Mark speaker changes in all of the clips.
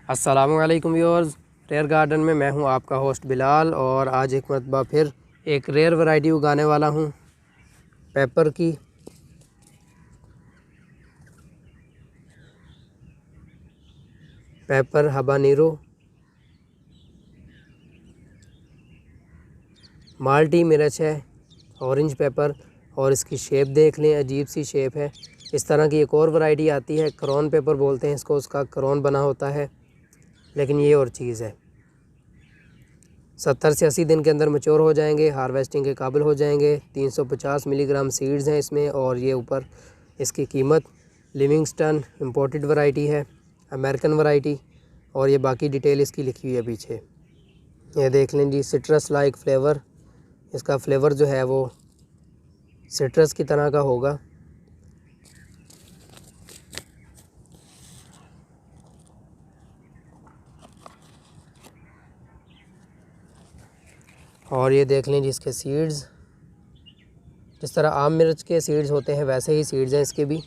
Speaker 1: अस्सलामुअलैकुम viewers, rare garden में मैं हूं आपका होस्ट बिलाल और आज एक मरतबा फिर एक रेयर वैरायटी उगाने वाला हूं पेपर की। पेपर हबानेरो माल्टी मिर्च है, ऑरेंज पेपर। और इसकी शेप देख लें, अजीब सी शेप है। इस तरह की एक और वैरायटी आती है, क्रोन पेपर बोलते हैं इसको, उसका क्रोन बना होता है, लेकिन ये और चीज़ है। 70 से 80 दिन के अंदर मैच्योर हो जाएंगे, हार्वेस्टिंग के काबिल हो जाएंगे। 350 मिलीग्राम सीड्स हैं इसमें। और ये ऊपर इसकी कीमत लिविंगस्टन इंपोर्टेड वैरायटी है, अमेरिकन वैरायटी। और ये बाकी डिटेल इसकी लिखी हुई है पीछे। ये देख लें जी, सिट्रस लाइक फ्लेवर। इसका फ्लेवर जो है वो सिट्रस की तरह का होगा। और ये देख लें जी इसके सीड्स, जिस तरह आम मिर्च के सीड्स होते हैं वैसे ही सीड्स हैं इसके भी।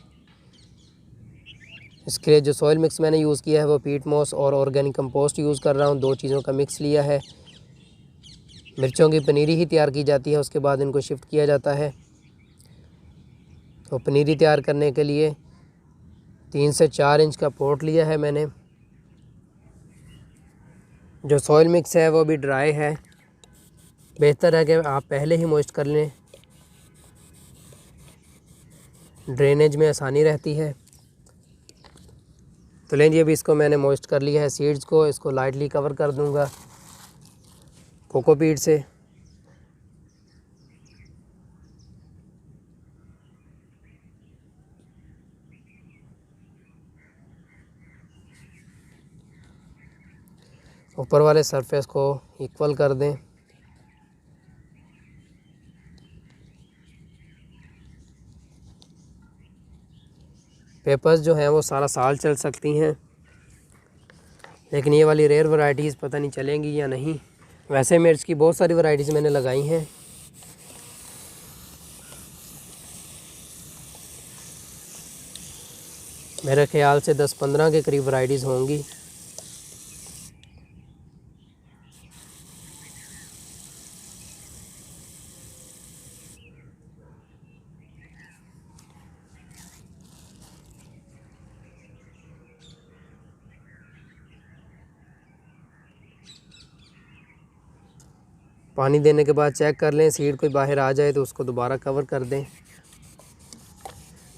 Speaker 1: इसके जो सॉइल मिक्स मैंने यूज़ किया है वो पीट मॉस और ऑर्गेनिक कंपोस्ट यूज़ कर रहा हूँ। दो चीज़ों का मिक्स लिया है। मिर्चों की पनीरी ही तैयार की जाती है, उसके बाद इनको शिफ्ट किया जाता है। तो पनीरी तैयार करने के लिए 3 से 4 इंच का पॉट लिया है मैंने। जो सॉइल मिक्स है वो भी ड्राई है। बेहतर है कि आप पहले ही मॉइस्ट कर लें, ड्रेनेज में आसानी रहती है। तो लें जी, अभी इसको मैंने मॉइस्ट कर लिया है सीड्स को। इसको लाइटली कवर कर दूंगा कोकोपीट से। ऊपर वाले सरफेस को इक्वल कर दें। पेपर्स जो हैं वो सारा साल चल सकती हैं, लेकिन ये वाली रेयर वैरायटीज़ पता नहीं चलेंगी या नहीं। वैसे मिर्च की बहुत सारी वैरायटीज़ मैंने लगाई हैं। मेरे ख्याल से 10-15 के करीब वैरायटीज़ होंगी। पानी देने के बाद चेक कर लें, सीड कोई बाहर आ जाए तो उसको दोबारा कवर कर दें।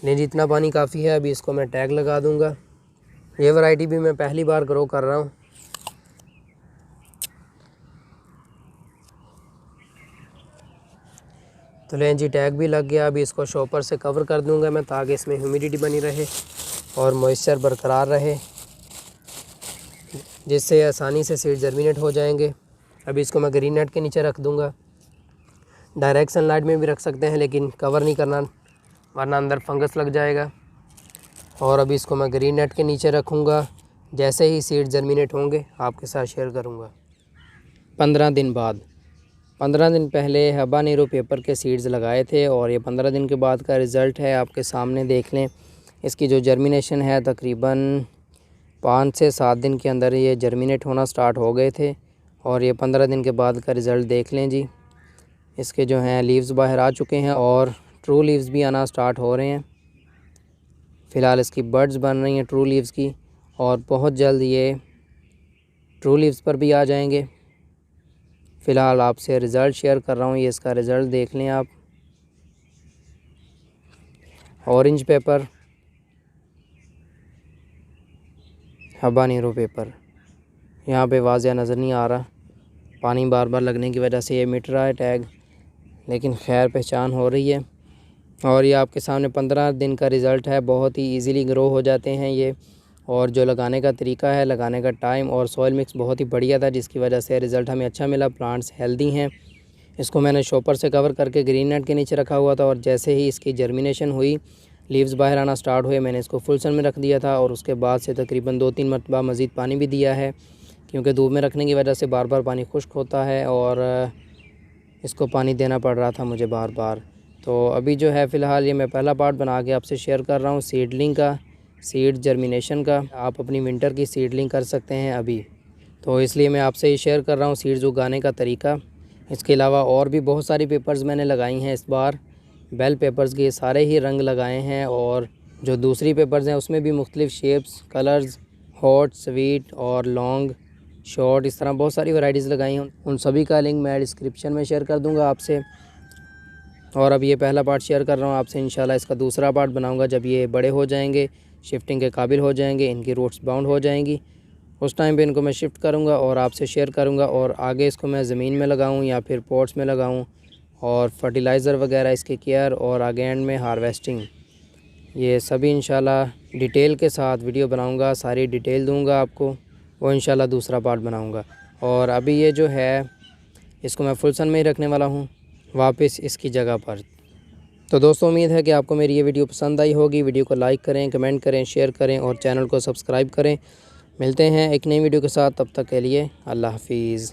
Speaker 1: नहीं, जितना पानी काफ़ी है। अभी इसको मैं टैग लगा दूंगा। ये वैरायटी भी मैं पहली बार ग्रो कर रहा हूँ। तो लें जी, टैग भी लग गया। अभी इसको शॉपर से कवर कर दूंगा मैं, ताकि इसमें ह्यूमिडिटी बनी रहे और मॉइस्चर बरकरार रहे, जिससे आसानी से सीड जर्मिनेट हो जाएंगे। अभी इसको मैं ग्रीन नेट के नीचे रख दूंगा। डायरेक्ट सनलाइट में भी रख सकते हैं, लेकिन कवर नहीं करना वरना अंदर फंगस लग जाएगा। और अभी इसको मैं ग्रीन नेट के नीचे रखूँगा। जैसे ही सीड जर्मिनेट होंगे आपके साथ शेयर करूँगा। 15 दिन बाद, 15 दिन पहले हबानेरो पेपर के सीड्स लगाए थे और ये 15 दिन के बाद का रिज़ल्ट है, आपके सामने देख लें। इसकी जो जर्मिनेशन है तकरीबन 5 से 7 दिन के अंदर ये जर्मिनेट होना स्टार्ट हो गए थे। और ये 15 दिन के बाद का रिज़ल्ट देख लें जी। इसके जो हैं लीव्स बाहर आ चुके हैं और ट्रू लीव्स भी आना स्टार्ट हो रहे हैं। फ़िलहाल इसकी बड्स बन रही हैं ट्रू लीव्स की, और बहुत जल्द ये ट्रू लीव्स पर भी आ जाएंगे। फ़िलहाल आपसे रिज़ल्ट शेयर कर रहा हूँ। ये इसका रिज़ल्ट देख लें आप। ऑरेंज पेपर, हबानेरो पेपर, यहाँ पे वाज़िया नज़र नहीं आ रहा, पानी बार बार लगने की वजह से ये मिट रहा है टैग, लेकिन खैर पहचान हो रही है। और ये आपके सामने 15 दिन का रिज़ल्ट है। बहुत ही इजीली ग्रो हो जाते हैं ये। और जो लगाने का तरीका है, लगाने का टाइम और सॉइल मिक्स बहुत ही बढ़िया था, जिसकी वजह से रिज़ल्ट हमें अच्छा मिला। प्लांट्स हेल्दी हैं। इसको मैंने शॉपर से कवर करके ग्रीन नेट के नीचे रखा हुआ था, और जैसे ही इसकी जर्मिनेशन हुई, लीव्स बाहर आना स्टार्ट हुए, मैंने इसको फुल सन में रख दिया था। और उसके बाद से तकरीबन 2-3 मरतबा मज़ीद पानी भी दिया है, क्योंकि धूप में रखने की वजह से बार बार पानी खुश्क होता है और इसको पानी देना पड़ रहा था मुझे बार बार। तो अभी जो है फ़िलहाल ये मैं पहला पार्ट बना के आपसे शेयर कर रहा हूँ सीडलिंग का। सीड जर्मिनेशन का, आप अपनी विंटर की सीडलिंग कर सकते हैं अभी। तो इसलिए मैं आपसे ये शेयर कर रहा हूँ सीड्स उगाने का तरीका। इसके अलावा और भी बहुत सारी पेपर्स मैंने लगाई हैं इस बार। बेल पेपर्स के सारे ही रंग लगाए हैं, और जो दूसरी पेपर्स हैं उसमें भी मुख्तलिफ़ शेप्स, कलर्स, हॉट, स्वीट और लॉन्ग, शॉर्ट, इस तरह बहुत सारी वैरायटीज़ लगाई हैं। उन सभी का लिंक मैं डिस्क्रिप्शन में शेयर कर दूंगा आपसे। और अब ये पहला पार्ट शेयर कर रहा हूँ आपसे, इंशाल्लाह इसका दूसरा पार्ट बनाऊंगा जब ये बड़े हो जाएंगे, शिफ्टिंग के काबिल हो जाएंगे, इनकी रूट्स बाउंड हो जाएंगी। उस टाइम पे इनको मैं शिफ्ट करूँगा और आपसे शेयर करूँगा, और आगे इसको मैं ज़मीन में लगाऊँ या फिर पॉट्स में लगाऊँ, और फर्टिलाइज़र वगैरह इसके केयर, और आगे एंड में हार्वेस्टिंग, ये सभी इंशाल्लाह डिटेल के साथ वीडियो बनाऊंगा, सारी डिटेल दूंगा आपको। वो इंशाल्लाह दूसरा पार्ट बनाऊंगा। और अभी ये जो है इसको मैं फुल सन में ही रखने वाला हूँ वापस इसकी जगह पर। तो दोस्तों उम्मीद है कि आपको मेरी ये वीडियो पसंद आई होगी। वीडियो को लाइक करें, कमेंट करें, शेयर करें और चैनल को सब्सक्राइब करें। मिलते हैं एक नई वीडियो के साथ, तब तक के लिए अल्लाह हाफिज़।